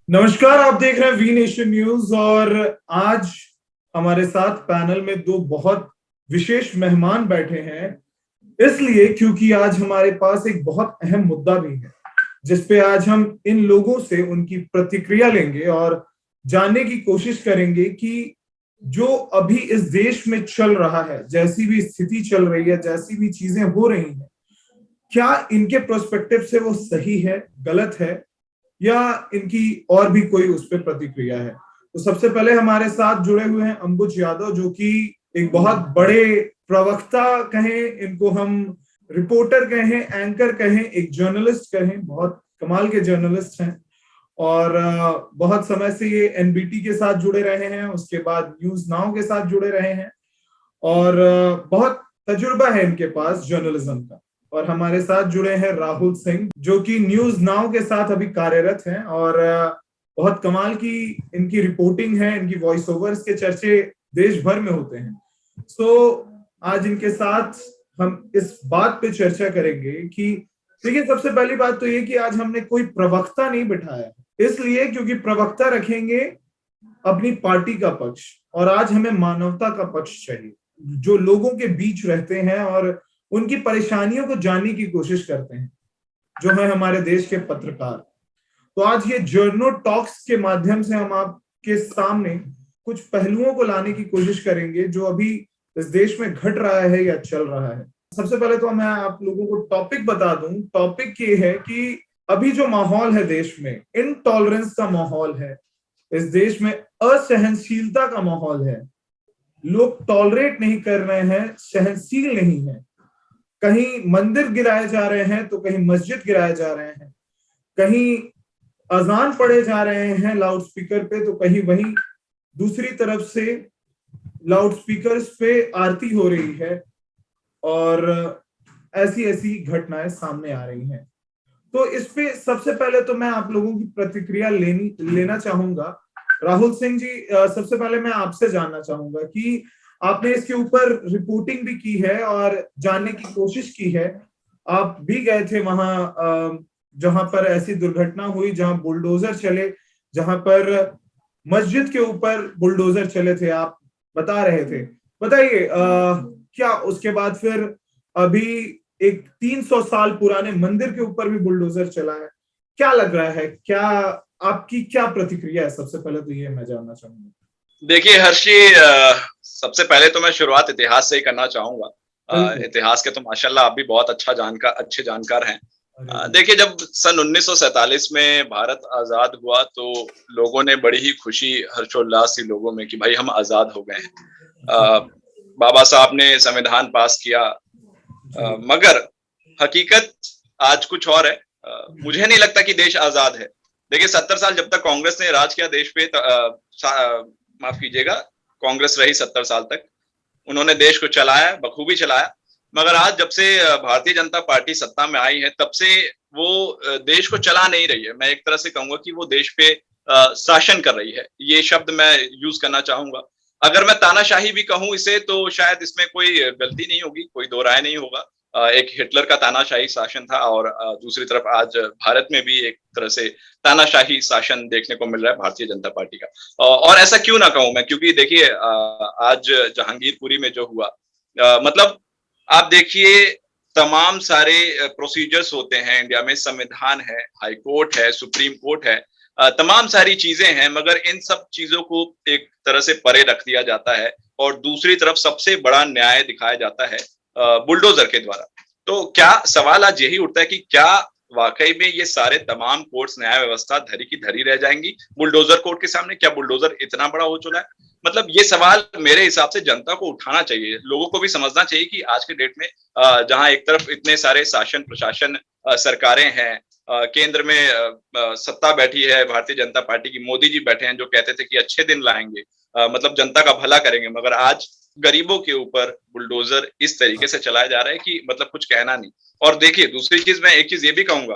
नमस्कार, आप देख रहे हैं वी नेशन न्यूज। और आज हमारे साथ पैनल में दो बहुत विशेष मेहमान बैठे हैं, इसलिए क्योंकि आज हमारे पास एक बहुत अहम मुद्दा भी है जिसपे आज हम इन लोगों से उनकी प्रतिक्रिया लेंगे और जानने की कोशिश करेंगे कि जो अभी इस देश में चल रहा है, जैसी भी स्थिति चल रही है, जैसी भी चीजें हो रही हैं, क्या इनके प्रोस्पेक्टिव से वो सही है, गलत है, या इनकी और भी कोई उस पर प्रतिक्रिया है। तो सबसे पहले हमारे साथ जुड़े हुए हैं अंबुज यादव, जो कि एक बहुत बड़े प्रवक्ता कहें, इनको हम रिपोर्टर कहें, एंकर कहें, एक जर्नलिस्ट कहें, बहुत कमाल के जर्नलिस्ट हैं। और बहुत समय से ये एनबीटी के साथ जुड़े रहे हैं, उसके बाद न्यूज नाउ के साथ जुड़े रहे हैं, और बहुत तजुर्बा है इनके पास जर्नलिज्म का। और हमारे साथ जुड़े हैं राहुल सिंह, जो कि न्यूज नाउ के साथ अभी कार्यरत हैं, और बहुत कमाल की इनकी रिपोर्टिंग है, इनकी वॉइस ओवर्स के चर्चे देश भर में होते हैं। आज इनके साथ हम इस बात पे चर्चा करेंगे कि देखिए, सबसे पहली बात तो ये कि आज हमने कोई प्रवक्ता नहीं बिठाया, इसलिए क्योंकि प्रवक्ता रखेंगे अपनी पार्टी का पक्ष, और आज हमें मानवता का पक्ष चाहिए, जो लोगों के बीच रहते हैं और उनकी परेशानियों को जानने की कोशिश करते हैं, जो है हमारे देश के पत्रकार। तो आज ये जर्नो टॉक्स के माध्यम से हम आपके सामने कुछ पहलुओं को लाने की कोशिश करेंगे जो अभी इस देश में घट रहा है या चल रहा है। सबसे पहले तो मैं आप लोगों को टॉपिक बता दूं। टॉपिक ये है कि अभी जो माहौल है देश में, इनटॉलरेंस का माहौल है, इस देश में असहनशीलता का माहौल है। लोग टॉलरेट नहीं कर रहे हैं, सहनशील नहीं है। कहीं मंदिर गिराए जा रहे हैं तो कहीं मस्जिद गिराए जा रहे हैं, कहीं अजान पढ़े जा रहे हैं लाउड स्पीकर पे, तो कहीं वहीं दूसरी तरफ से लाउड स्पीकर्स पे आरती हो रही है, और ऐसी ऐसी घटनाएं सामने आ रही हैं। तो इस पे सबसे पहले तो मैं आप लोगों की प्रतिक्रिया लेना चाहूंगा। राहुल सिंह जी, सबसे पहले मैं आपसे जानना चाहूंगा कि आपने इसके ऊपर रिपोर्टिंग भी की है और जानने की कोशिश की है। आप भी गए थे वहां जहां पर ऐसी दुर्घटना हुई, जहां बुलडोजर चले, जहां पर मस्जिद के ऊपर बुलडोजर चले थे, आप बता रहे थे। बताइए, क्या उसके बाद फिर अभी एक 300 साल पुराने मंदिर के ऊपर भी बुलडोजर चला है, क्या लग रहा है, क्या आपकी क्या प्रतिक्रिया है? सबसे पहले तो ये मैं जानना चाहूंगा। देखिए हर्षी, सबसे पहले तो मैं शुरुआत इतिहास से ही करना चाहूंगा। इतिहास के तो माशाल्लाह आप भी बहुत अच्छे जानकार हैं। देखिए, जब सन 1947 में भारत आजाद हुआ तो लोगों ने बड़ी ही खुशी, हर्षोल्लास थी लोगों में कि भाई हम आजाद हो गए हैं। बाबा साहब ने संविधान पास किया, मगर हकीकत आज कुछ और है। मुझे नहीं लगता कि देश आजाद है। देखिए, 70 साल जब तक कांग्रेस ने राज किया देश पे, माफ कीजिएगा, कांग्रेस रही 70 साल तक, उन्होंने देश को चलाया, बखूबी चलाया। मगर आज जब से भारतीय जनता पार्टी सत्ता में आई है, तब से वो देश को चला नहीं रही है। मैं एक तरह से कहूंगा कि वो देश पे शासन कर रही है, ये शब्द मैं यूज करना चाहूंगा। अगर मैं तानाशाही भी कहूं इसे, तो शायद इसमें कोई गलती नहीं होगी, कोई दो राय नहीं होगा। एक हिटलर का तानाशाही शासन था, और दूसरी तरफ आज भारत में भी एक तरह से तानाशाही शासन देखने को मिल रहा है भारतीय जनता पार्टी का। और ऐसा क्यों ना कहूं मैं, क्योंकि देखिए आज जहांगीरपुरी में जो हुआ, मतलब आप देखिए, तमाम सारे प्रोसीजर्स होते हैं इंडिया में, संविधान है, हाई कोर्ट है, सुप्रीम कोर्ट है, तमाम सारी चीजें हैं, मगर इन सब चीजों को एक तरह से परे रख दिया जाता है और दूसरी तरफ सबसे बड़ा न्याय दिखाया जाता है बुलडोजर के द्वारा। तो क्या सवाल आज यही उठता है कि क्या वाकई में ये सारे तमाम कोर्ट्स, न्याय व्यवस्था धरी की धरी रह जाएंगी बुलडोजर कोर्ट के सामने? क्या बुलडोजर इतना बड़ा हो चुका है? मतलब ये सवाल मेरे हिसाब से जनता को उठाना चाहिए। लोगों को भी समझना चाहिए कि आज के डेट में जहां एक तरफ इतने सारे शासन प्रशासन सरकारें हैं, केंद्र में सत्ता बैठी है भारतीय जनता पार्टी की, मोदी जी बैठे हैं जो कहते थे कि अच्छे दिन लाएंगे, मतलब जनता का भला करेंगे, मगर आज गरीबों के ऊपर बुलडोजर इस तरीके से चलाया जा रहा है कि मतलब कुछ कहना नहीं। और देखिए, दूसरी चीज, मैं एक चीज ये भी कहूंगा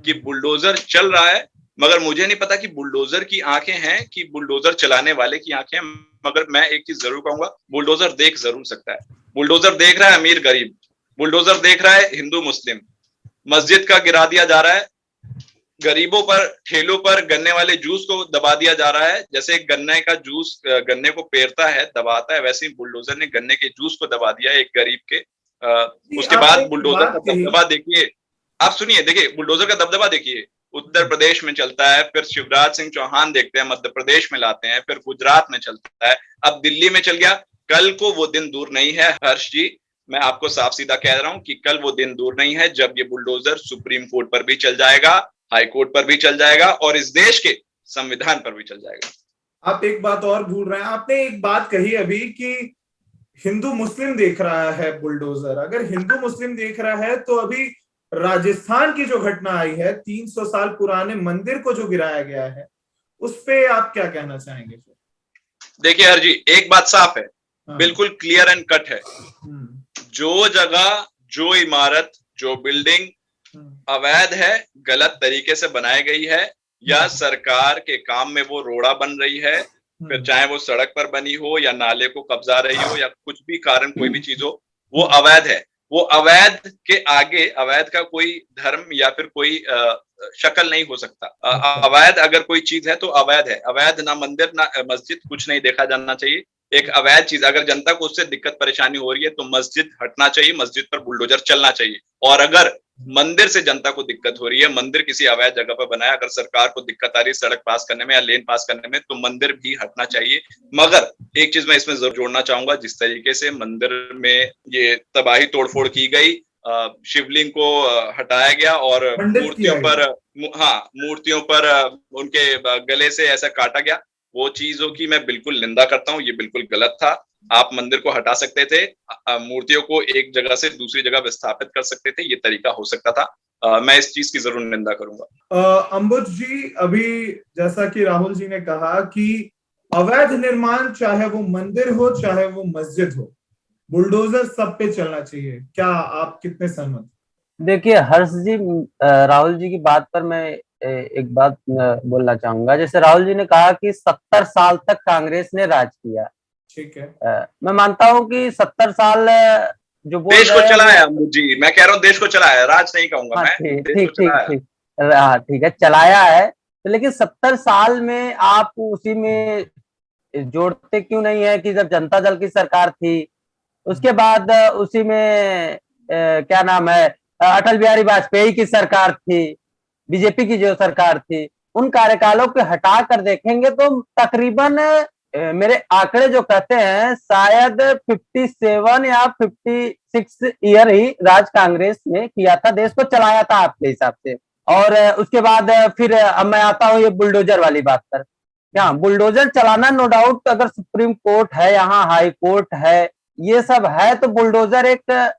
कि बुलडोजर चल रहा है, मगर मुझे नहीं पता कि बुलडोजर की आंखें हैं कि बुलडोजर चलाने वाले की आंखें हैं। मगर मैं एक चीज जरूर कहूंगा, बुलडोजर देख जरूर सकता है। बुलडोजर देख रहा है अमीर गरीब, बुलडोजर देख रहा है हिंदू मुस्लिम, मस्जिद का गिरा दिया जा रहा है, गरीबों पर, ठेलों पर गन्ने वाले जूस को दबा दिया जा रहा है। जैसे एक गन्ने का जूस गन्ने को पेरता है, दबाता है, वैसे ही बुलडोजर ने गन्ने के जूस को दबा दिया एक गरीब के। उसके आपने बाद एक बुलडोजर बात का कही। दबदबा देखिए, आप सुनिए, देखिए बुलडोजर का दबदबा देखिए, उत्तर प्रदेश में चलता है, फिर शिवराज सिंह चौहान देखते हैं, मध्य प्रदेश में लाते हैं, फिर गुजरात में चलता है, अब दिल्ली में चल गया। कल को वो दिन दूर नहीं है हर्ष जी, मैं आपको साफ सीधा कह रहा हूं कि कल वो दिन दूर नहीं है जब ये बुलडोजर सुप्रीम कोर्ट पर भी चल जाएगा, हाई कोर्ट पर भी चल जाएगा और इस देश के संविधान पर भी चल जाएगा। आप एक बात और भूल रहे हैं, आपने एक बात कही अभी कि हिंदू मुस्लिम देख रहा है बुलडोजर। अगर हिंदू मुस्लिम देख रहा है तो अभी राजस्थान की जो घटना आई है, 300 साल पुराने मंदिर को जो गिराया गया है, उस पे आप क्या कहना चाहेंगे? देखिए हर जी, एक बात साफ है, हाँ। बिल्कुल क्लियर एंड कट है, जो जगह, जो इमारत, जो बिल्डिंग अवैध है, गलत तरीके से बनाई गई है, या सरकार के काम में वो रोड़ा बन रही है, फिर चाहे वो सड़क पर बनी हो या नाले को कब्जा रही हो या कुछ भी कारण, कोई भी चीज हो, वो अवैध है। वो अवैध के आगे अवैध का कोई धर्म या फिर कोई शक्ल नहीं हो सकता। अवैध अगर कोई चीज है तो अवैध है। अवैध ना मंदिर ना मस्जिद, कुछ नहीं देखा जाना चाहिए। एक अवैध चीज, अगर जनता को उससे दिक्कत परेशानी हो रही है तो मस्जिद हटना चाहिए, मस्जिद पर बुलडोजर चलना चाहिए। और अगर मंदिर से जनता को दिक्कत हो रही है, मंदिर किसी अवैध जगह पर बना है, अगर सरकार को दिक्कत आ रही है सड़क पास करने में या लेन पास करने में, तो मंदिर भी हटना चाहिए। मगर एक चीज मैं इसमें जरूर जोड़ना चाहूंगा, जिस तरीके से मंदिर में ये तबाही तोड़फोड़ की गई, शिवलिंग को हटाया गया और मूर्तियों पर, हाँ, मूर्तियों पर उनके गले से ऐसा काटा गया, वो चीजों की मैं बिल्कुल निंदा करता हूँ। ये बिल्कुल गलत था। आप मंदिर को हटा सकते थे, मूर्तियों को एक जगह से दूसरी जगह विस्थापित कर सकते थे, ये तरीका हो सकता था। मैं इस चीज की जरूर निंदा करूंगा। अंबुज जी, अभी जैसा कि राहुल जी ने कहा कि अवैध निर्माण, चाहे वो मंदिर हो चाहे वो मस्जिद हो, बुलडोजर सब पे चलना चाहिए। क्या आप कितने सहमत? देखिए हर्ष जी, राहुल जी की बात पर मैं एक बात बोलना चाहूंगा। जैसे राहुल जी ने कहा कि 70 साल तक कांग्रेस ने राज किया, ठीक है, मैं मानता हूं कि 70 साल जो बोल देश को चलाया जी, मैं कह रहा हूँ देश को चलाया, राज नहीं कहूंगा मैं, ठीक देश ठीक को चलाया। ठीक, हाँ ठीक है, चलाया है। तो लेकिन 70 साल में आप उसी में जोड़ते क्यों नहीं है कि जब जनता दल की सरकार थी, उसके बाद उसी में क्या नाम है, अटल बिहारी वाजपेयी की सरकार थी, बीजेपी की जो सरकार थी, उन कार्यकालों के हटा कर देखेंगे तो तकरीबन मेरे आंकड़े जो कहते हैं शायद 57 या 56 ईयर ही राज कांग्रेस ने किया था, देश को चलाया था आपके हिसाब से। और उसके बाद फिर अब मैं आता हूँ ये बुलडोजर वाली बात पर। क्या बुलडोजर चलाना, नो डाउट, अगर सुप्रीम कोर्ट है, यहाँ हाई कोर्ट है, ये सब है, तो बुलडोजर एक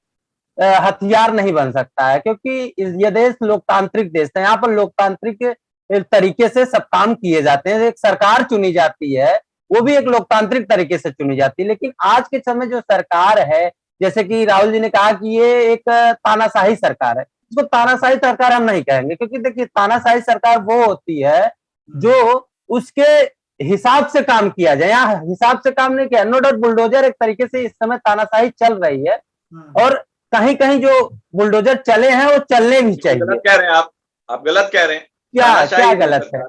हथियार नहीं बन सकता है, क्योंकि यह देश लोकतांत्रिक देश है। यहाँ पर लोकतांत्रिक तरीके से सब काम किए जाते हैं। एक सरकार चुनी जाती है, वो भी एक लोकतांत्रिक तरीके से चुनी जाती है। लेकिन आज के समय जो सरकार है, जैसे कि राहुल जी ने कहा कि ये एक तानाशाही सरकार है, इसको तानाशाही सरकार हम नहीं कहेंगे, क्योंकि देखिए तानाशाही सरकार वो होती है जो उसके हिसाब से काम किया जाए। यहाँ हिसाब से काम नहीं किया। नो डाउट बुलडोजर एक तरीके से इस समय तानाशाही चल रही है, और कहीं कहीं जो बुलडोजर चले हैं वो चलने भी चाहिए। गलत कह रहे हैं आप गलत कह रहे हैं। क्या गलत है?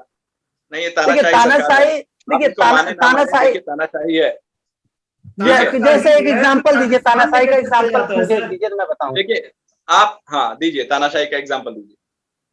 नहीं, ये तानाशाही, देखिए तानाशाही है। जैसे एक एग्जांपल दीजिए, तानाशाही का एग्जांपल दीजिए तो मैं बताऊं। देखिए आप, हाँ दीजिए, तानाशाही का एग्जांपल दीजिए।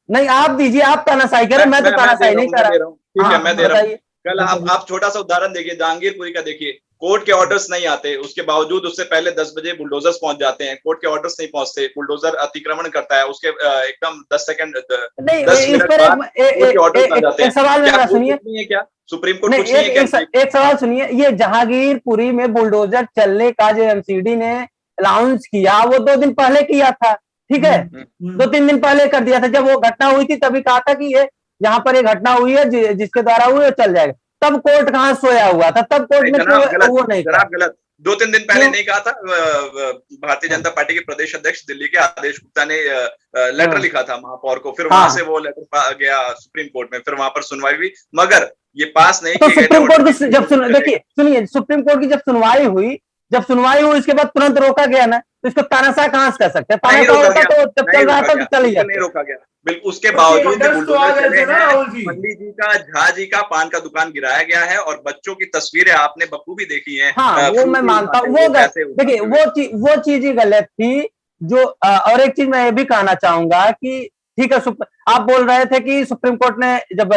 नहीं आप दीजिए, आप तानाशाही कह रहे, मैं तो तानाशाही नहीं कर रहा हूँ। ठीक है, मैं दे रहा हूँ। कल आप छोटा सा उदाहरण देखिए, जहांगीरपुरी का देखिए, कोर्ट के ऑर्डर्स नहीं आते, उसके बावजूद उससे पहले 10 बजे बुलडोजर्स पहुंच जाते हैं। कोर्ट के ऑर्डर्स नहीं पहुंचते, बुलडोजर अतिक्रमण करता है, उसके एकदम 10 सेकंड 10 मिनट बाद कोर्ट के ऑर्डर्स आ जाते हैं। सवाल मेरा सुनिए, क्या सुप्रीम कोर्ट कुछ नहीं कहती? एक सवाल सुनिए, ये जहांगीरपुरी में बुलडोजर चलने का जो एमसीडी ने अनाउंस किया, वो 2 दिन पहले किया था, ठीक है, 2-3 दिन पहले कर दिया था। जब वो घटना हुई थी तभी कहा था कि ये यहाँ पर एक घटना हुई है जिसके द्वारा हुई है, चल जाएगा। तब कोर्ट कहाँ सोया हुआ था? तब कोर्ट ने वो नहीं कहा। गलत 2-3 दिन पहले नहीं कहा था। भारतीय जनता पार्टी के प्रदेश अध्यक्ष दिल्ली के आदेश गुप्ता ने लेटर लिखा था महापौर को, फिर वहां से वो लेटर गया सुप्रीम कोर्ट में, फिर वहां पर सुनवाई हुई, मगर ये पास नहीं तो सुप्रीम कोर्ट की जब देखिए सुनिए, सुप्रीम कोर्ट की जब सुनवाई हुई जब सुनवाई हुई उसके बाद तुरंत रोका गया ना, तो इसको तानाशाह कहाँ से कर सकते हैं? नहीं तानाशाह रोका होता गया, तो जब नहीं चल रहा रोका था गया, तो चल ही बिल्कुल नहीं जाते। रोका गया। बिल्कुल उसके तो बावजूद भी थिएटर्स तो आ बुलडोजर गए चले थे ना हैं। राहुल जी। पंडित जी का, झा जी का पान का दुकान गिराया गया है और बच्चों की तस्वीरें आपने बखूबी देखी हैं। हाँ वो मैं फ्रूटी मानता उठाते हूँ, हुए, वो पैसे देखिए उठाते हुए। वो चीज ही गलत थी। जो और एक चीज मैं ये भी कहना चाहूंगा कि ठीक है, आप बोल रहे थे कि सुप्रीम कोर्ट ने जब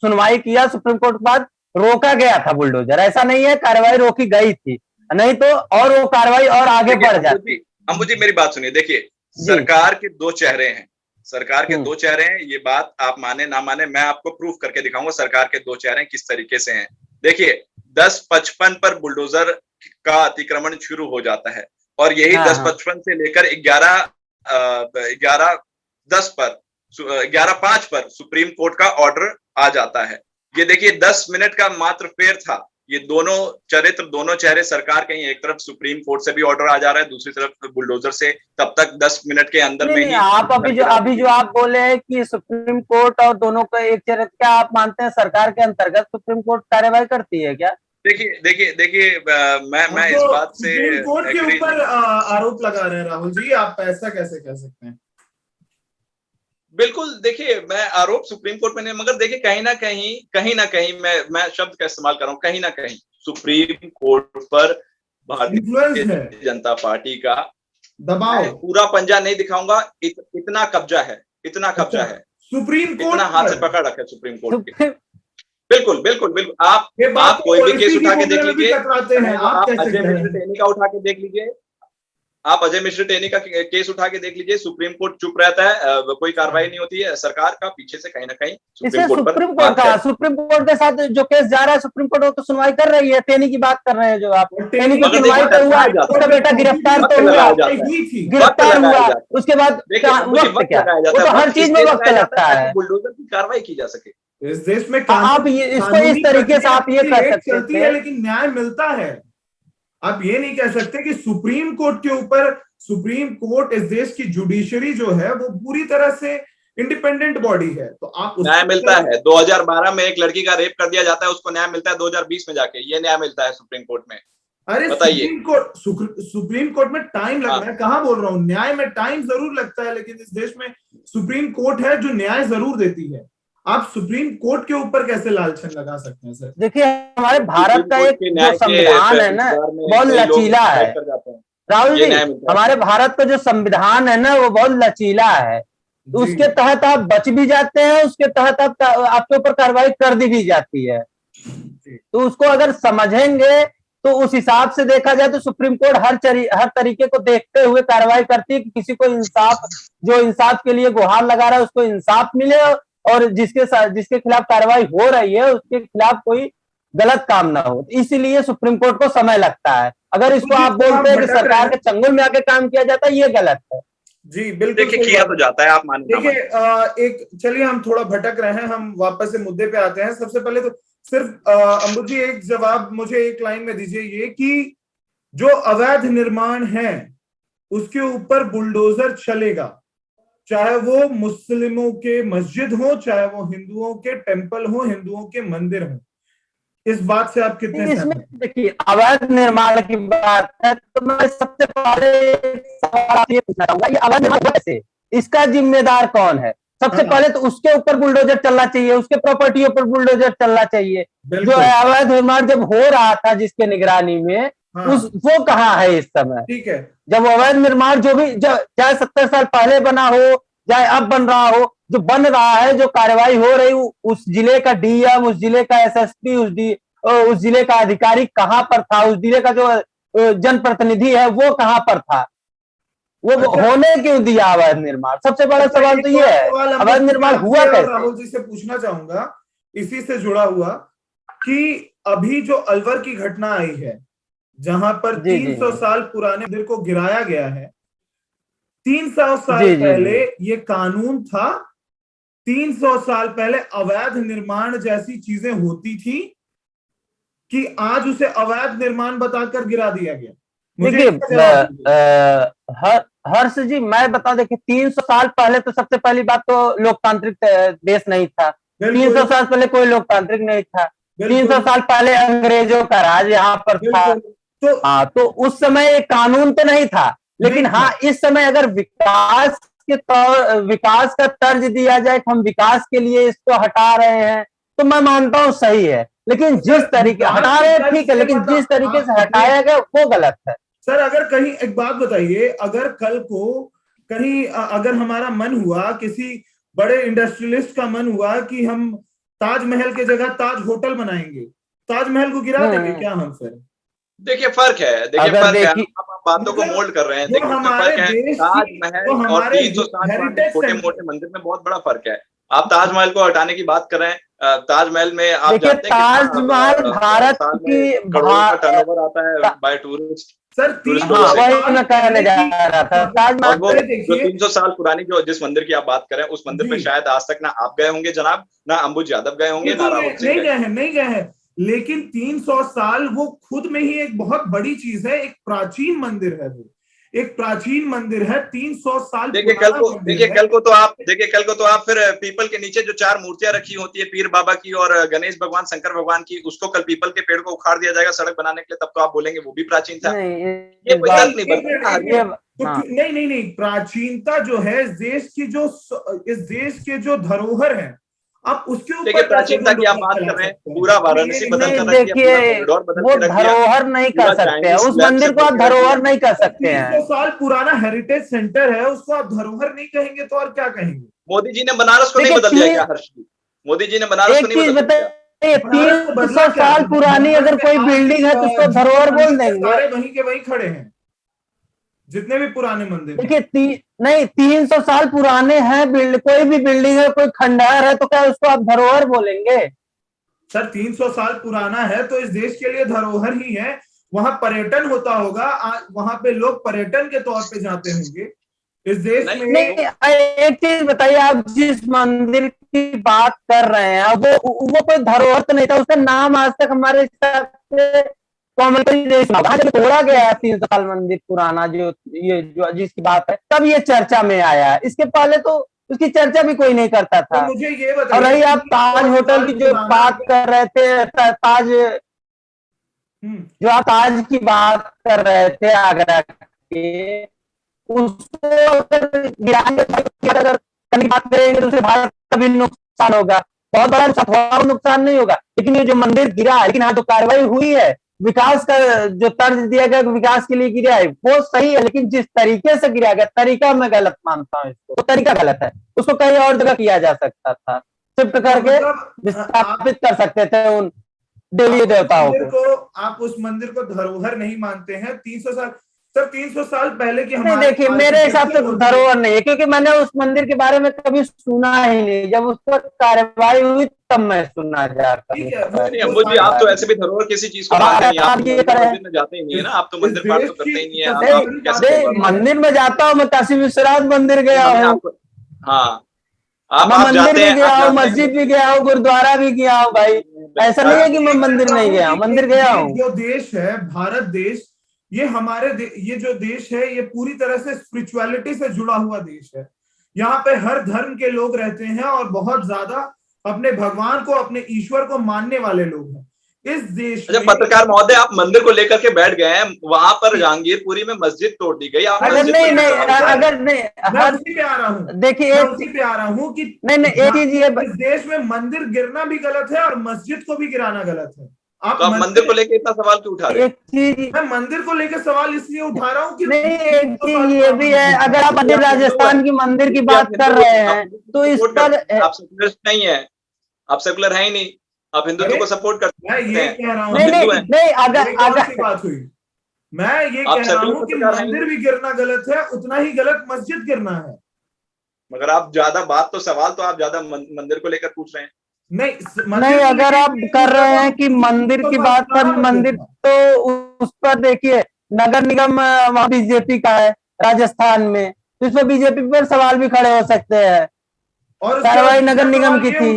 सुनवाई किया, सुप्रीम कोर्ट के बाद रोका गया था बुलडोजर, ऐसा नहीं है, कार्रवाई रोकी गई थी, नहीं तो और वो कार्रवाई और आगे देखिए बढ़ अंबु जाती। जी, अंबु जी मेरी बात सुनिए। देखिए जी। सरकार के दो चेहरे हैं, सरकार के हम्म। दो चेहरे हैं। ये बात आप माने ना माने, मैं आपको प्रूफ करके दिखाऊंगा सरकार के दो चेहरे किस तरीके से हैं। देखिए 10:55 पर बुलडोजर का अतिक्रमण शुरू हो जाता है और यही हाँ, 10:55 से लेकर 11:10 पर 11:05 पर सुप्रीम कोर्ट का ऑर्डर आ जाता है। ये देखिए 10 मिनट का मात्र फेर था। ये दोनों चरित्र, दोनों चेहरे सरकार, कहीं एक तरफ सुप्रीम कोर्ट से भी ऑर्डर आ जा रहा है, दूसरी तरफ बुलडोजर से। तब तक 10 मिनट के अंदर नहीं में नहीं, ही आप अभी जो आप बोले हैं कि सुप्रीम कोर्ट और दोनों का एक चरित्र, क्या आप मानते हैं सरकार के अंतर्गत सुप्रीम कोर्ट कार्यवाही करती है क्या? देखिए देखिए देखिए मैं आप इस तो बात से सुप्रीम कोर्ट के एग्री ऊपर नहीं। आरोप लगा रहे हैं राहुल जी, आप ऐसा कैसे कह सकते हैं? बिल्कुल, देखिए मैं आरोप सुप्रीम कोर्ट में नहीं, मगर देखिए कहीं ना कहीं मैं शब्द का इस्तेमाल कर रहा हूं, कहीं ना कहीं सुप्रीम कोर्ट पर इन्फ्लुएंस भारतीय है, जनता पार्टी का, दबाव। मैं पूरा पंजा नहीं दिखाऊंगा, इतना कब्जा है, इतना कब्जा अच्छा, है, सुप्रीम इतना कोर्ट हाथ से पर पकड़ रखा है सुप्रीम कोर्ट के। सुप्रीम बिल्कुल बिल्कुल बिल्कुल। ये बात आप कोई तो भी केस इसी की उठा के देख मामले में भी लीजिए, टकराते हैं, चाहे वो आप आप कैसे अजय कह रहे मिश्र हैं? टेनी का उठा के देख लीजिए, आप अजय मिश्र टेनी का केस उठा के देख लीजिए, सुप्रीम कोर्ट चुप रहता है, कोई कार्रवाई नहीं होती है। सरकार का पीछे से कहीं ना कहीं सुप्रीम इसे कोर्ट पर सुप्रीम कोर्ट हाथ का, है। सुप्रीम कोर्ट के साथ जो केस जा रहा है, सुप्रीम कोर्ट वो तो सुनवाई कर रही है। टेनी की बात कर रहे हैं जो आप, और टेनी टेनी तो मगर सुनवाई देखिए तो हुआ, लगाया जाता उसका है, बेटा गिरफ्तार वक्त तो हुआ, लगाया जाता है, हुई थी। वक्त गिरफ्तार लगाया हुआ, जाता है। उसके बाद देखिए मुझे वक्त वक्त क्या, लगाया वो जाता तो है, हर वक्त चीज में इसलिए वक्त लगाया जाता लगता है ताकि है। बुलडोजर की कार्रवाई की जा सके। इस देश में आप कानून, ये इसको इस कानूनी तरीके से प्रक्रिया आप ये पूरी कर एक सकते चलती है, थे। लेकिन न्याय मिलता है। आप ये नहीं कह सकते कि सुप्रीम कोर्ट के ऊपर, सुप्रीम कोर्ट इस देश की जुडिशरी जो है वो पूरी तरह से इंडिपेंडेंट बॉडी है, तो आप न्याय उसको मिलता है। 2012 में एक लड़की का रेप कर दिया जाता है, उसको न्याय मिलता है 2020 में जाके, ये न्याय मिलता है सुप्रीम कोर्ट में। अरे बताइए। सुप्रीम कोर्ट में टाइम लग, हाँ मैं कहां बोल रहा हूं, न्याय में टाइम जरूर लगता है, लेकिन इस देश में सुप्रीम कोर्ट है जो न्याय जरूर देती है। आप सुप्रीम कोर्ट के ऊपर कैसे लालछन लगा सकते हैं सर? देखिए हमारे भारत सुप्रीम का कोर्ट एक के जो न्याय संविधान के है ना, इंतजार में बहुत कई लोग लचीला स्ट्राइक है कर जाते हैं। राहुल ये जी। न्याय मिलता हमारे है। भारत का जो संविधान है ना वो बहुत लचीला है, तो जी उसके तहत आप बच भी जाते हैं, उसके तहत आप आपके ऊपर कार्रवाई कर दी भी जाती है। जी। तो उसको अगर समझेंगे तो उस हिसाब से देखा जाए तो सुप्रीम कोर्ट हर तरीके को देखते हुए कार्रवाई करती है कि किसी को इंसाफ, जो इंसाफ के लिए गुहार लगा रहा है उसको इंसाफ मिले, और जिसके खिलाफ कार्रवाई हो रही है उसके खिलाफ कोई गलत काम ना हो। इसीलिए सुप्रीम कोर्ट को समय लगता है। अगर इसको आप बोलते हैं कि सरकार के चंगुल में आके काम किया जाता है, ये गलत है। जी बिल्कुल देखिए सही किया बात तो है। जाता है, आप माने ना माने। देखिए एक, चलिए हम थोड़ा भटक रहे हैं, हम वापस से मुद्दे पे आते हैं। सबसे पहले तो सिर्फ अंबुज जी एक जवाब मुझे एक लाइन में दीजिए, ये कि जो अवैध निर्माण है उसके ऊपर बुलडोजर चलेगा, चाहे वो मुस्लिमों के मस्जिद हो, चाहे वो हिंदुओं के टेंपल हो, हिंदुओं के मंदिर हो। इस बात से आप कितने इसमें सहमत हैं? देखिए अवैध निर्माण की बात है तो मैं सबसे पहले सवाल आपसे ये पूछना चाहूंगा, ये अवैध निर्माण हुआ कैसे, इसका जिम्मेदार कौन है? सबसे हाँ पहले तो उसके ऊपर बुलडोजर चलना चाहिए, उसके प्रॉपर्टियों पर बुलडोजर चलना चाहिए। जो बिल्कुल। अवैध निर्माण जब हो रहा था जिसके निगरानी में, हाँ वो कहाँ है इस समय? ठीक है। जब अवैध निर्माण जो भी चाहे 70 साल पहले बना हो, चाहे अब बन रहा हो, जो बन रहा है, जो कार्रवाई हो रही, उस जिले का डीएम, उस जिले का एसएसपी, उस जिले का अधिकारी कहां पर था? उस जिले का जो जनप्रतिनिधि है वो कहां पर था? वो अच्छा, होने क्यों दिया अवैध निर्माण? सबसे बड़ा सवाल तो ये है, अवैध निर्माण हुआ कैसे? राहुल जी से पूछना चाहूंगा इसी से जुड़ा हुआ, कि अभी जो अलवर की घटना आई है जहां पर 300 साल पुराने मंदिर को गिराया गया है, 300 साल पहले ये कानून था, 300 साल पहले अवैध निर्माण जैसी चीजें होती थी कि आज उसे अवैध निर्माण बताकर गिरा दिया गया? देखिए हर्ष जी मैं बता, देखिए 300 साल पहले तो सबसे पहली बात तो लोकतांत्रिक देश नहीं था। 300 साल पहले कोई लोकतांत्रिक नहीं था। 300 साल पहले अंग्रेजों का राज यहाँ पर था। हाँ, तो उस समय एक कानून तो नहीं था, लेकिन हाँ इस समय अगर विकास का तर्ज दिया जाए कि हम विकास के लिए इसको हटा रहे हैं, तो मैं मानता हूँ सही है, लेकिन जिस तरीके हटा रहे हैं ठीक है, लेकिन जिस तरीके से हटाया गया वो गलत है। सर अगर कहीं एक बात बताइए, अगर कल को कहीं अगर हमारा मन हुआ, किसी बड़े इंडस्ट्रियलिस्ट का मन हुआ कि हम ताजमहल के जगह ताज होटल बनाएंगे, ताजमहल को गिरा देंगे क्या हम फिर? देखिए फर्क है, देखिए फर्क है, आप बातों को मोल्ड कर रहे हैं। जो हमारे फर्क है देश ताजमहल और 360 छोटे मोटे मंदिर में बहुत बड़ा फर्क है। आप ताजमहल को हटाने की बात कर रहे हैं, ताजमहल में आप जानते हैं ताजमहल भारत की करोड़ों का टर्नओवर आता है बाय टूरिस्ट। सर वही मैं कहने जा रहा था, ताजमहल जो 300 साल पुरानी जो जिस मंदिर की आप बात करें, उस मंदिर पे शायद आज तक ना आप गए होंगे जनाब, ना अंबुज यादव गए होंगे, ना राहुल सिंह नहीं गए हैं, लेकिन 300 साल वो खुद में ही एक बहुत बड़ी चीज है, एक प्राचीन मंदिर है, वो एक प्राचीन मंदिर है, 300 साल। देखिए कल को तो आप फिर पीपल के नीचे जो 4 मूर्तियां रखी होती है, पीर बाबा की और गणेश भगवान, शंकर भगवान की, उसको कल पीपल के पेड़ को उखाड़ दिया जाएगा सड़क बनाने के लिए, तब तो आप बोलेंगे वो भी प्राचीन था। ये कोई तर्क नहीं बनता। नहीं, प्राचीनता जो है इस देश के जो धरोहर है, आप उसके ऊपर प्राचीनता की आप बात कर रहे हैं, पूरा वाराणसी बदल कर देखिए वो धरोहर नहीं कर सकते हैं, उस मंदिर को आप धरोहर नहीं कर सकते हैं। 300 साल पुराना हेरिटेज सेंटर है, उसको आप धरोहर नहीं कहेंगे तो और क्या कहेंगे? मोदी जी ने बनारस को नहीं बदल दिया क्या हर्ष जी? मोदी जी ने बनारस को नहीं बदल दिया? 300 साल पुरानी अगर कोई बिल्डिंग है तो उसको धरोहर बोल देंगे? सारे वहीं के वहीं खड़े हैं, जितने भी पुराने मंदिर। देखिए नहीं, 300 साल पुराने हैं, कोई भी बिल्डिंग है, कोई खंडहर है, तो क्या उसको आप धरोहर बोलेंगे? सर 300 साल पुराना है तो इस देश के लिए धरोहर ही है, वहां पर्यटन होता होगा, वहां पे लोग पर्यटन के तौर पे जाते होंगे इस देश में। नहीं, एक चीज बताइए, आप जिस मंदिर की बात कर रहे हैं वो कोई धरोहर तो नहीं था, उसका नाम आज तक हमारे हिसाब से तोड़ा गया है। 300 साल मंदिर पुराना जो जिसकी बात है, तब ये चर्चा में आया है, इसके पहले तो उसकी चर्चा भी कोई नहीं करता था। तो मुझे ये बताइए, और रही आप ताज होटल की जो बात कर रहे थे, जो आप ताज की बात कर रहे थे आगरा के, उसको अगर बात करेंगे तो उसे भारत का भी नुकसान होगा, बहुत बड़ा नुकसान नहीं होगा, लेकिन ये जो मंदिर गिरा है, लेकिन हाँ जो कार्रवाई हुई है, विकास का जो तर्ज दिया गया विकास के लिए गिरा है, वो सही है, लेकिन जिस तरीके से गिरा गया तरीका मैं गलत मानता हूँ, इसको तो तरीका गलत है, उसको कहीं और जगह किया जा सकता था, शिफ्ट करके विस्थापित कर सकते थे उन देवी देवताओं को। आप उस मंदिर को धरोहर नहीं मानते हैं? 300 साल सर, 300 साल पहले की नहीं, देखिए मेरे हिसाब से धरोहर नहीं है, क्योंकि मैंने उस मंदिर के बारे में कभी सुना ही नहीं, जब उस पर कार्रवाई हुई तब मैं सुनना चाहता हूँ। आप तो ऐसे भी धरोहर किसी चीज को मानते नहीं, आप मंदिर में जाते ही नहीं है ना, आप तो मंदिर पाठ तो करते ही नहीं है। मंदिर में जाता हूँ, मैं काशी विश्वनाथ मंदिर गया हूँ, हाँ मैं मंदिर भी गया हूँ, मस्जिद भी गया हूँ, गुरुद्वारा भी गया हूँ भाई, ऐसा नहीं है कि मैं मंदिर नहीं गया हूँ, मंदिर गया हूँ। जो देश है भारत देश, ये ये जो देश है, ये पूरी तरह से स्पिरिचुअलिटी से जुड़ा हुआ देश है। यहाँ पे हर धर्म के लोग रहते हैं और बहुत ज्यादा अपने भगवान को, अपने ईश्वर को मानने वाले लोग हैं इस देश में। पत्रकार महोदय, आप मंदिर को लेकर के बैठ गए हैं, वहां पर जहांगीरपुरी में मस्जिद तोड़ दी गई। अगर नहीं मैं उसी पे आ रहा हूँ, देखिए उसी पे आ रहा हूँ कि नहीं एक चीज ये, इस देश में मंदिर गिरना भी गलत है और मस्जिद को भी गिराना गलत है। आप मंदिर को लेकर इतना सवाल क्यों उठा रहे हैं? एक चीज मैं मंदिर को लेकर सवाल इसलिए उठा रहा हूँ कि नहीं, एक चीज ये भी है, अगर आप राजस्थान की मंदिर की बात कर रहे हैं तो इस पर आप सेकुलर नहीं है, आप सेकुलर है ही नहीं, आप हिंदुत्व को सपोर्ट करते हैं। मैं ये कह रहा हूँ, नहीं अगर बात हुई, मैं ये कह रहा हूँ कि मंदिर भी गिरना गलत है, उतना ही गलत मस्जिद गिरना है। मगर आप ज्यादा बात तो सवाल तो आप ज्यादा मंदिर को लेकर पूछ रहे हैं। नहीं, अगर आप कर रहे हैं कि मंदिर की बात कर, मंदिर तो उस पर देखिए नगर निगम वहां बीजेपी का है राजस्थान में, तो इस पर बीजेपी पर सवाल भी खड़े हो सकते हैं, और कार्रवाई नगर निगम की थी।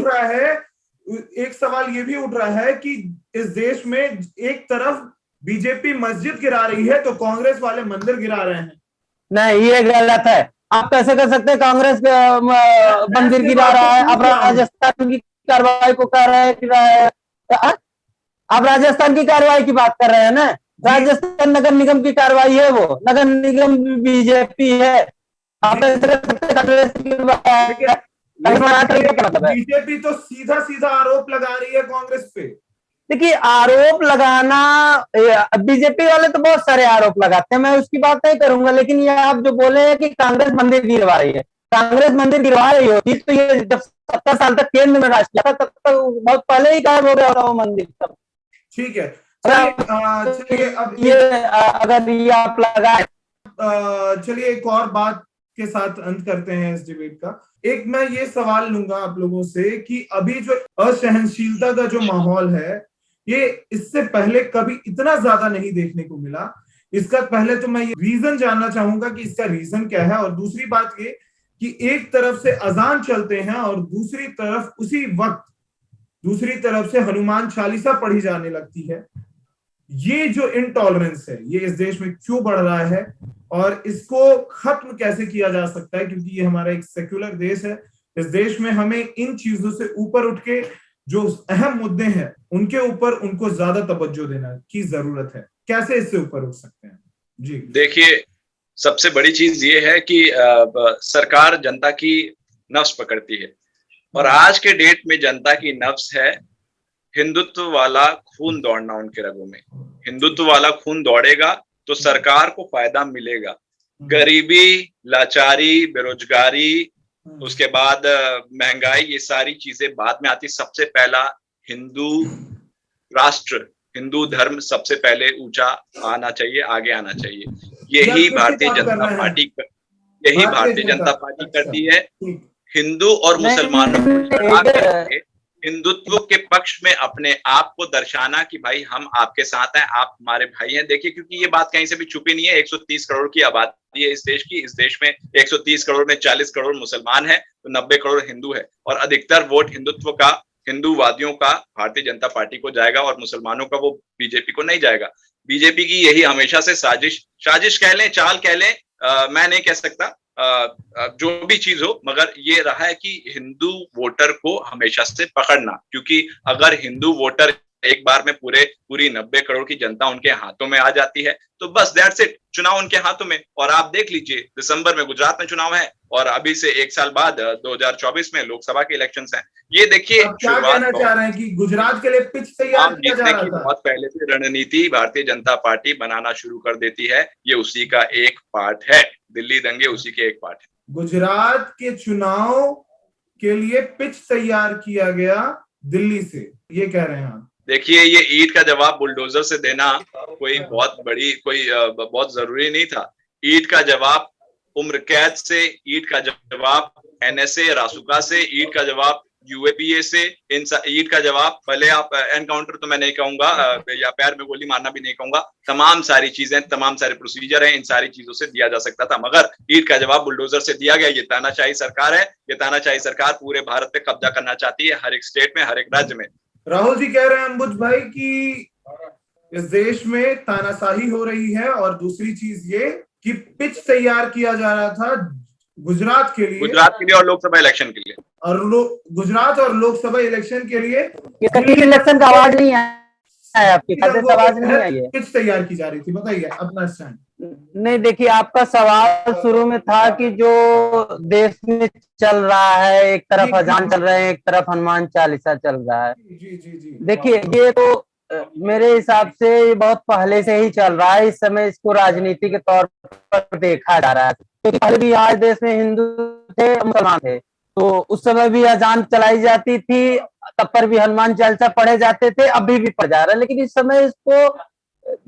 एक सवाल ये भी उठ रहा है कि इस देश में एक तरफ बीजेपी मस्जिद गिरा रही है तो कांग्रेस वाले मंदिर गिरा रहे हैं। नहीं, ये गलत है, आप कैसे कर सकते हैं कांग्रेस मंदिर गिरा रहा है, अब राजस्थान की कार्रवाई को कर रहे हैं, आप राजस्थान की कार्रवाई की बात कर रहे हैं ना, राजस्थान नगर निगम की कार्रवाई है, वो नगर निगम बीजेपी है। आप ऐसे कर सकते हैं कांग्रेस की बात है? मतलब है बीजेपी तो सीधा सीधा आरोप लगा रही है कांग्रेस पे। देखिए, आरोप लगाना, बीजेपी वाले तो बहुत सारे आरोप लगाते हैं, मैं उसकी बात नहीं करूंगा, लेकिन ये आप जो बोले हैं कि कांग्रेस मंदिर गिरवा रही है, कांग्रेस मंदिर गिरवा रही होती तो ये जब 70 साल तक केंद्र में राज किया था तब तक बहुत पहले ही गायब हो गया होता वो मंदिर सब। ठीक है, चलिए अब ये अगर ये आप लगाए, चलिए एक और बात के साथ अंत करते हैं इस डिबेट का। एक मैं ये सवाल लूंगा आप लोगों से कि अभी जो असहनशीलता का जो माहौल है, ये इससे पहले कभी इतना ज्यादा नहीं देखने को मिला। इसका पहले तो मैं ये रीजन जानना चाहूंगा कि इसका रीजन क्या है, और दूसरी बात ये कि एक तरफ से अजान चलते हैं और दूसरी तरफ उसी वक्त दूसरी तरफ से हनुमान चालीसा पढ़ी जाने लगती है। ये जो इनटॉलरेंस है ये इस देश में क्यों बढ़ रहा है और इसको खत्म कैसे किया जा सकता है, क्योंकि ये हमारा एक सेक्युलर देश है। इस देश में हमें इन चीजों से ऊपर उठ के जो अहम मुद्दे हैं उनके ऊपर उनको ज्यादा तवज्जो देना की जरूरत है। कैसे इससे ऊपर उठ सकते हैं? जी देखिए, सबसे बड़ी चीज ये है कि सरकार जनता की नफ्स पकड़ती है, और आज के डेट में जनता की नफ्स है हिंदुत्व वाला खून दौड़ना उनके रगों में। हिंदुत्व वाला खून दौड़ेगा तो सरकार को फायदा मिलेगा। गरीबी, लाचारी, बेरोजगारी, उसके बाद महंगाई, ये सारी चीजें बाद में आती। सबसे पहला हिंदू राष्ट्र, हिंदू धर्म सबसे पहले ऊंचा आना चाहिए, आगे आना चाहिए। यही भारतीय जनता पार्टी करती है। हिंदू और मुसलमानों को हिंदुत्व के पक्ष में अपने आप को दर्शाना कि भाई हम आपके साथ हैं, आप हमारे भाई हैं। देखिए, क्योंकि ये बात कहीं से भी छुपी नहीं है। 130 करोड़ की आबादी है इस देश की। इस देश में 130 करोड़ में 40 करोड़ मुसलमान है, तो 90 करोड़ हिंदू है, और अधिकतर वोट हिंदुत्व का, हिंदूवादियों का भारतीय जनता पार्टी को जाएगा और मुसलमानों का वो बीजेपी को नहीं जाएगा। बीजेपी की यही हमेशा से साजिश कह लें, चाल कह लें, मैं नहीं कह सकता, जो भी चीज हो, मगर ये रहा है कि हिंदू वोटर को हमेशा से पकड़ना। क्योंकि अगर हिंदू वोटर एक बार में पूरी 90 करोड़ की जनता उनके हाथों में आ जाती है तो बस दैट्स इट, चुनाव उनके हाथों में। और आप देख लीजिए, दिसंबर में गुजरात में चुनाव है और अभी से 1 साल बाद 2024 में लोकसभा के इलेक्शंस हैं। ये देखिए, क्या कहना चाह रहे हैं कि गुजरात के लिए पिच तैयार किया जा रहा था? बहुत पहले से रणनीति भारतीय जनता पार्टी बनाना शुरू कर देती है। ये उसी का एक पार्ट है। दिल्ली दंगे उसी के एक पार्ट है। गुजरात के चुनाव के लिए पिच तैयार किया गया दिल्ली से, ये कह रहे हैं आप? देखिए, ये ईंट का जवाब बुलडोजर से देना कोई बहुत जरूरी नहीं था। ईंट का जवाब उम्र कैद से, ईंट का जवाब एनएसए रासुका से, ईंट का जवाब यूएपीए से, ईंट का जवाब, भले आप एनकाउंटर तो मैं नहीं कहूंगा या पैर में गोली मारना भी नहीं कहूंगा, तमाम सारी चीजें, तमाम सारे प्रोसीजर हैं, इन सारी चीजों से दिया जा सकता था, मगर ईंट का जवाब बुलडोजर से दिया गया। ये तानाशाही सरकार है। ये तानाशाही सरकार पूरे भारत पे कब्जा करना चाहती है, हर एक स्टेट में, हर एक राज्य में। राहुल जी कह रहे हैं अंबुज भाई कि इस देश में तानाशाही हो रही है, और दूसरी चीज ये कि पिच तैयार किया जा रहा था गुजरात के लिए और लोकसभा इलेक्शन के लिए, और गुजरात और लोकसभा इलेक्शन के लिए इलेक्शन का आवाज नहीं है, आपकी आवाज नहीं आई है। पिच तैयार की जा रही थी, बताइए अपना स्टैंड। नहीं, देखिए, आपका सवाल शुरू में था कि जो देश में चल रहा है, एक तरफ अजान चल रहे हैं, एक तरफ हनुमान चालीसा चल रहा है। जी। देखिए, ये तो मेरे हिसाब से ये बहुत पहले से ही चल रहा है। इस समय इसको राजनीति के तौर पर देखा जा रहा है, क्योंकि पहले भी आज देश में हिंदू थे, मुसलमान थे, तो उस समय भी अजान चलाई जाती थी, तब पर भी हनुमान चालीसा पढ़े जाते थे, अभी भी पढ़ जा रहा है। लेकिन इस समय इसको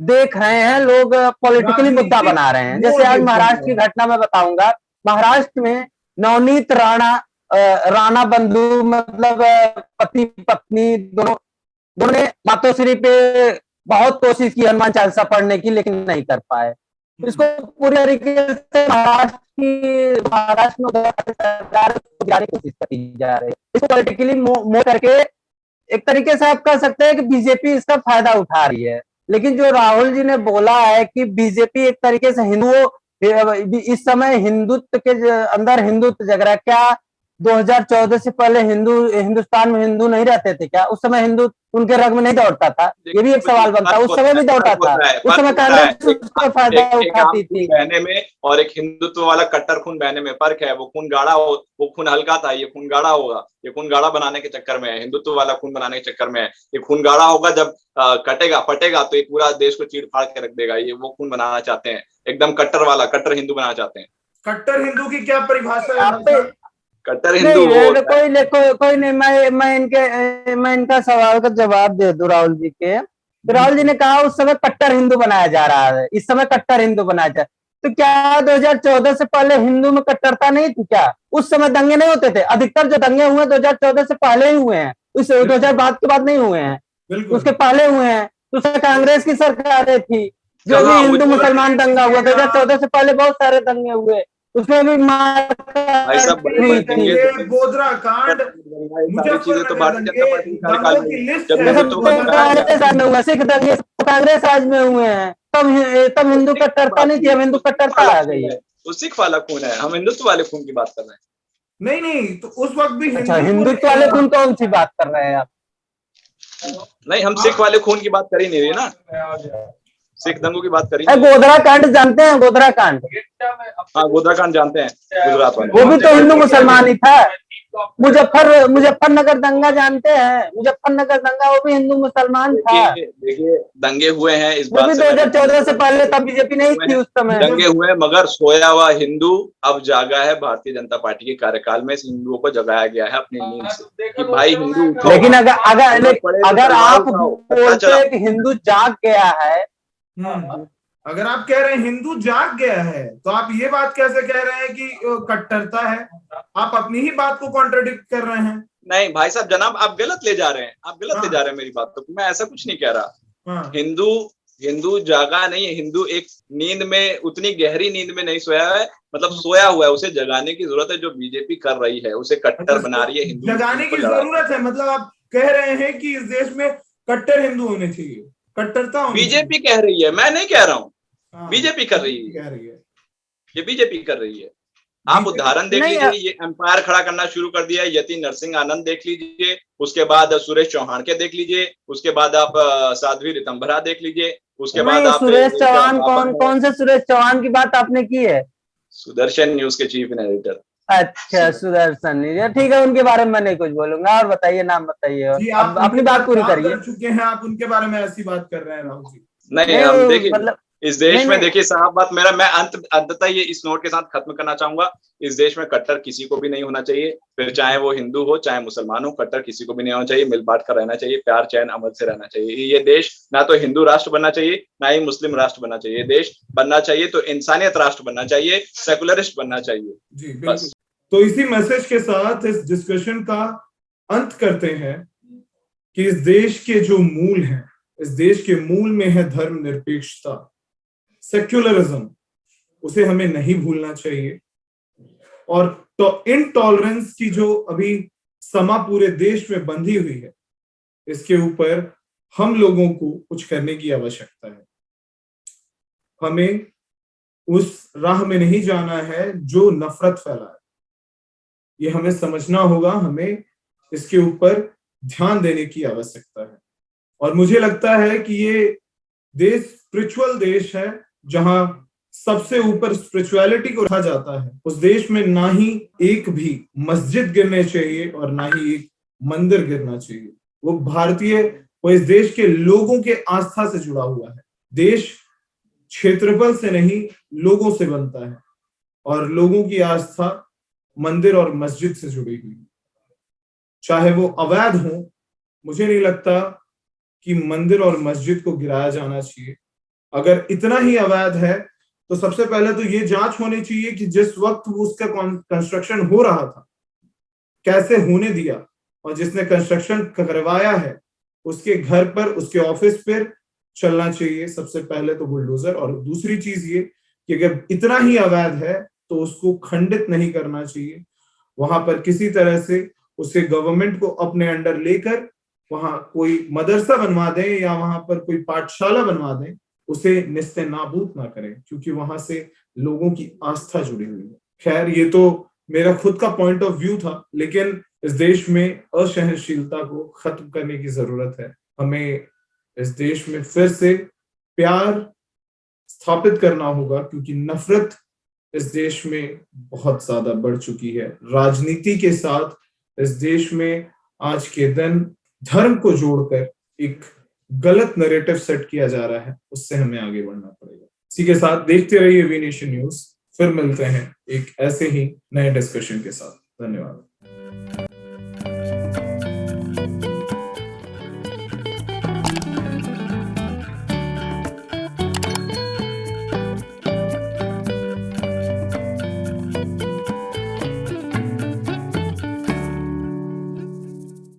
देख रहे हैं लोग, पॉलिटिकली मुद्दा बना रहे हैं। जैसे आज महाराष्ट्र की घटना मैं बताऊंगा। महाराष्ट्र में नवनीत राणा बंधु, मतलब पति पत्नी दोनों ने मातोश्री पे बहुत कोशिश की हनुमान चालीसा पढ़ने की, लेकिन नहीं कर पाए। इसको पूरी तरीके से महाराष्ट्र में सरकार की कोशिश की जा रही है। इसको पॉलिटिकली मोड़ करके एक तरीके से आप कह सकते हैं कि बीजेपी इसका फायदा उठा रही है। लेकिन जो राहुल जी ने बोला है कि बीजेपी एक तरीके से हिंदुओं, इस समय हिंदुत्व के अंदर हिंदुत्व जग रहा है, क्या 2014 से पहले हिंदुस्तान में हिंदू नहीं रहते थे क्या? उस समय हिंदू उनके रग में नहीं दौड़ता था? ये भी एक सवाल बनता है। उस समय भी दौड़ता था, उस समय कांग्रेस उसका फायदा उठाती थी। बहने में और एक हिंदुत्व वाला कट्टर खून बहने में फर्क है। वो खून गाढ़ा हो, वो खून हल्का था, ये खून गाढ़ा होगा। ये खून गाढ़ा बनाने के चक्कर में है, हिंदुत्व वाला खून बनाने के चक्कर में है। ये खून गाढ़ा होगा, जब कटेगा फटेगा तो ये पूरा देश को चीर फाड़ के रख देगा। ये वो खून बनाना चाहते हैं, एकदम कट्टर वाला, कट्टर हिंदू बनाना चाहते हैं। कट्टर हिंदू की क्या परिभाषा है? कट्टर हिंदू कोई नहीं, मैं इनका सवाल का जवाब दे दूं राहुल जी के। तो राहुल जी ने कहा उस समय कट्टर हिंदू बनाया जा रहा है, इस समय कट्टर हिंदू बनाया जा। तो क्या 2014 से पहले हिंदू में कट्टरता नहीं थी क्या? उस समय दंगे नहीं होते थे? अधिकतर जो दंगे हुए 2014 से पहले ही हुए हैं, उस 2000 के बाद नहीं हुए हैं, उसके पहले हुए हैं। तो उसमें कांग्रेस की सरकारें थी, जो भी हिंदू मुसलमान दंगा हुआ 2014 से पहले बहुत सारे दंगे हुए, उसमें भी भाई साहब गोधरा कांड, चीजें तो भारतीय जनता पार्टी सिख दंगे कांग्रेस राज में हुए हैं, तब हिंदू कट्टरता नहीं थी, अब हिंदू कट्टरता आ गई है। वो सिख वाला खून है, हम हिंदुत्व वाले खून की बात कर रहे हैं। नहीं तो उस वक्त भी अच्छा, हिंदुत्व वाले खून कौन सी बात कर रहे हैं आप? नहीं, हम सिख वाले खून की बात कर ही नहीं रहे ना, सिख दंगों की बात करी। गोधरा कांड जानते हैं? गोधरा कांड, हाँ गोधरा कांड जानते हैं, गुजरात वाले। वो भी तो हिंदू मुसलमान ही था। मुजफ्फरनगर दंगा जानते हैं? मुजफ्फरनगर दंगा, वो भी हिंदू मुसलमान था। देखिए दंगे हुए हैं इस बात, 2014 से पहले तब बीजेपी नहीं थी उस समय। दंगे हुए, मगर सोया हुआ हिंदू अब जागा है। भारतीय जनता पार्टी के कार्यकाल में हिंदुओं को जगाया गया है अपनी नींद से कि भाई हिंदू उठो। लेकिन अगर आप बोलते हैं कि हिंदू जाग गया है, अगर आप कह रहे हैं हिंदू जाग गया है, तो आप ये बात कैसे कह रहे हैं कि कट्टरता है? आप अपनी ही बात को कॉन्ट्रडिक्ट कर रहे हैं। नहीं भाई साहब, जनाब आप गलत ले जा रहे हैं, आप गलत ले जा रहे हैं मेरी बात को। मैं ऐसा कुछ नहीं कह रहा। हिंदू जागा नहीं है, हिंदू एक नींद में, उतनी गहरी नींद में नहीं सोया है, मतलब सोया हुआ है। उसे जगाने की जरूरत है, जो बीजेपी कर रही है उसे कट्टर बना रही है। हिंदू जगाने की जरूरत है, मतलब आप कह रहे हैं कि इस देश में कट्टर हिंदू होने चाहिए, कट्टरता बीजेपी कह रही है, मैं नहीं कह रहा हूँ। बीजेपी कर रही है, ये बीजेपी कर रही है। आप उदाहरण देख लीजिए, ये एम्पायर खड़ा करना शुरू कर दिया है। यति नरसिंह आनंद देख लीजिए, उसके बाद सुरेश चौहान के देख लीजिए, उसके बाद आप साध्वी ऋतंभरा देख लीजिए, उसके बाद आप सुरेश चौहान, कौन से सुरेश चौहान की बात आपने की है? सुदर्शन न्यूज के चीफ एडिटर। अच्छा, सुदर्शन न्यूज, ठीक है, उनके बारे में मैं नहीं कुछ बोलूंगा। और बताइए, नाम बताइए, आप अपनी बात पूरी करिए। चुके हैं आप, उनके बारे में ऐसी बात कर रहे हैं राहुल जी। नहीं, हम देखिए मतलब इस देश में, देखिए साहब बात मेरा, मैं अंततः ये इस नोट के साथ खत्म करना चाहूंगा। इस देश में कट्टर किसी को भी नहीं होना चाहिए, फिर चाहे वो हिंदू हो चाहे मुसलमान हो, कट्टर किसी को भी नहीं होना चाहिए। मिल बांट कर रहना चाहिए, प्यार चैन अमल से रहना चाहिए। ये देश ना तो हिंदू राष्ट्र बनना चाहिए, ना ही मुस्लिम राष्ट्र बनना चाहिए। देश बनना चाहिए तो इंसानियत राष्ट्र बनना चाहिए, सेकुलरिस्ट बनना चाहिए। जी बस। तो इसी मैसेज के साथ इस डिस्कशन का अंत करते हैं कि इस देश के जो मूल हैं, इस देश के मूल में है धर्मनिरपेक्षता, सेक्युलरिज्म, उसे हमें नहीं भूलना चाहिए। और तो इनटॉलरेंस की जो अभी समा पूरे देश में बंधी हुई है, इसके ऊपर हम लोगों को कुछ करने की आवश्यकता है। हमें उस राह में नहीं जाना है जो नफरत फैलाए, ये हमें समझना होगा, हमें इसके ऊपर ध्यान देने की आवश्यकता है। और मुझे लगता है कि ये देश स्पिरिचुअल देश है, जहां सबसे ऊपर स्पिरिचुअलिटी को रखा जाता है। उस देश में ना ही एक भी मस्जिद गिरने चाहिए और ना ही एक मंदिर गिरना चाहिए। वो इस देश के लोगों के आस्था से जुड़ा हुआ है। देश क्षेत्रफल से नहीं, लोगों से बनता है, और लोगों की आस्था मंदिर और मस्जिद से जुड़ी हुई है। चाहे वो अवैध हो, मुझे नहीं लगता कि मंदिर और मस्जिद को गिराया जाना चाहिए। अगर इतना ही अवैध है तो सबसे पहले तो ये जांच होनी चाहिए कि जिस वक्त उसका कंस्ट्रक्शन हो रहा था कैसे होने दिया, और जिसने कंस्ट्रक्शन करवाया है उसके घर पर, उसके ऑफिस पर चलना चाहिए सबसे पहले तो बुलडोजर। और दूसरी चीज ये कि अगर इतना ही अवैध है तो उसको खंडित नहीं करना चाहिए। वहां पर किसी तरह से उसे गवर्नमेंट को अपने अंडर लेकर वहां कोई मदरसा बनवा दें या वहां पर कोई पाठशाला बनवा दें, उसे निस्ते नाबूद ना करें, क्योंकि वहां से लोगों की आस्था जुड़ी हुई है। खैर, ये तो मेरा खुद का पॉइंट ऑफ व्यू था, लेकिन इस देश में असहनशीलता को खत्म करने की जरूरत है। हमें इस देश में फिर से प्यार स्थापित करना होगा, क्योंकि नफरत इस देश में बहुत ज्यादा बढ़ चुकी है। राजनीति के साथ इस देश में आज के दिन धर्म को जोड़कर एक गलत नैरेटिव सेट किया जा रहा है, उससे हमें आगे बढ़ना पड़ेगा। इसी के साथ देखते रहिए वी नेशन न्यूज। फिर मिलते हैं एक ऐसे ही नए डिस्कशन के साथ। धन्यवाद।